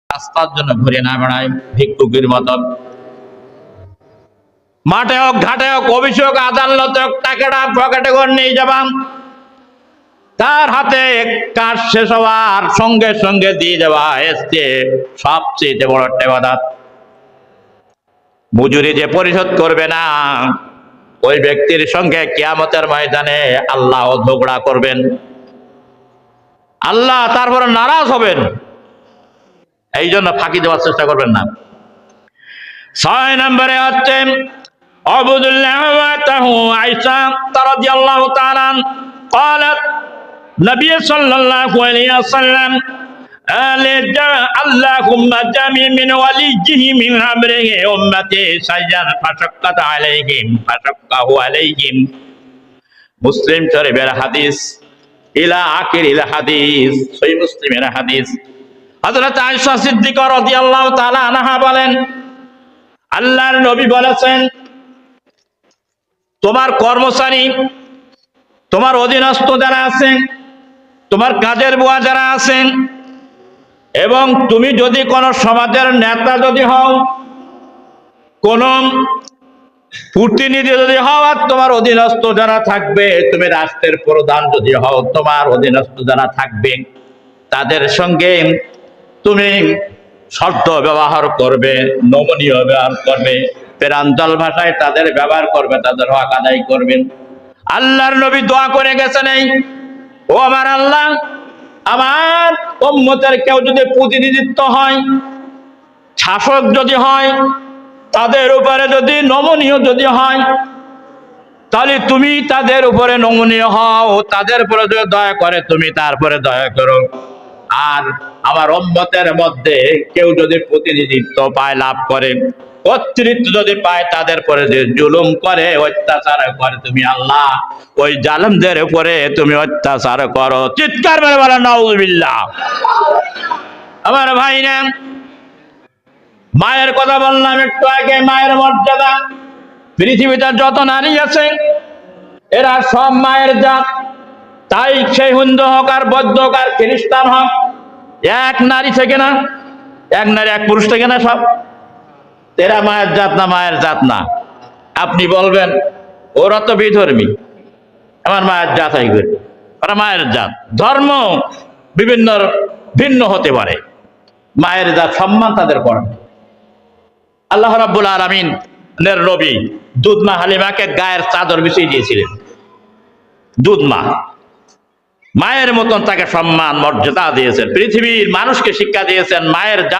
রাস্তার জন্য ঘুরে না বেড়ায় ভিক্ষুকের মতন। মাঠে হোক, ঘাটে হোক, অফিসে হোক, আদালতে হোক, টাকাটা পকেটে করে নিয়ে যাবাম, তার হাতে কাজ শেষ হওয়ার সঙ্গে সঙ্গে দিয়ে যাওয়া এসছে সবচেয়ে বড় ইবাদত। মজুরি যে পরিশোধ করবে না, ওই ব্যক্তির সঙ্গে কিয়ামতের ময়দানে আল্লাহ ঝগড়া করবেন, আল্লাহ তারপরে নারাজ হবেন। এই জন্য ফাঁকি দেওয়ার চেষ্টা করবেন না। 6 নম্বরে হচ্ছে আবুদুল্লাহ আয়েশা রাদিয়াল্লাহু তাআলা قالت নবী সাল্লাল্লাহু আলাইহি ওয়াসাল্লাম اللهم جميع من وليه من امره امتي سيئا فشقت عليهم فشقه عليهم। মুসলিম শরীফের হাদিস, ইলা আখিরিল হাদিস, সহিহ মুসলিমের হাদিস। হযরত আয়েশা সিদ্দিকা রাদিয়াল্লাহু তাআলা আনহা বলেন, আল্লাহর নবী বলেছেন, তোমার কর্মচারী, তোমার অধীনস্থ যারা আছেন, তোমার কাজের বুয়া যারা আছেন, এবং তুমি যদি কোন সমাজের নেতা যদি হও, কোন প্রতিনিধি যদি হও, আর তোমার অধীনস্থ যারা থাকবে, তুমি রাষ্ট্রের প্রধান যদি হও, তোমার অধীনস্থ যারা থাকবে তাদের সঙ্গে তুমি শর্ত ব্যবহার করবে, নমনীয় ব্যবহার করবে, প্রাঞ্জল ভাষায় তাদের ব্যবহার করবে, তাদের হক আদায় করবেন। আল্লাহর নবী দোয়া করে গেছেন, এই ও আমার আল্লাহ, আমার উম্মতের কেউ যদি প্রতিনিধিত্ব হয়, শাসক যদি হয়, তাদের উপরে যদি নমনীয় যদি হয়, তাহলে তুমি তাদের উপরে নমনীয় হও, তাদের উপরে যদি দয়া করে তুমি তারপরে দয়া করো। আর আমার উম্মতের মধ্যে কেউ যদি প্রতিনিধিত্ব পায়, লাভ করে, কর্তৃত্ব যদি পায়, তাদের উপরে যে জুলুম করে, অত্যাচার করে, তুমি আল্লাহ ওই জালেমদের উপরে তুমি অত্যাচার করো। চিৎকার মেরে বলো নাউযুবিল্লাহ। আমার ভাইরা, মায়ের কথা বললাম একটু আগে, মায়ের মর্যাদা। পৃথিবীতে যত নারী আছে এরা সব মায়ের জাত। তাই সে হিন্দু হোক আর বৌদ্ধ হোক আর খ্রিস্টান হোক, এক নারী থেকে না, এক নারী এক পুরুষ থেকে না, সব এরা মায়ের জাত না, মায়ের জাত না। আপনি বলবেন ওরা তো বিধর্মী, আমার মায়ের জাত হইবে, ওরা মায়ের জাত। ধর্ম বিভিন্ন ভিন্ন হতে পারে, মায়ের জাত সম্মান তাদের করেন। আল্লাহ রাব্বুল আলামিনের নবী দুধ মা হালিমাকে গায়ের চাদর বিছিয়ে দিয়েছিলেন। দুধ মা মায়ের মতন তাকে সম্মান মর্যাদা দিয়েছেন, পৃথিবীর মানুষকে শিক্ষা দিয়েছেন মায়ের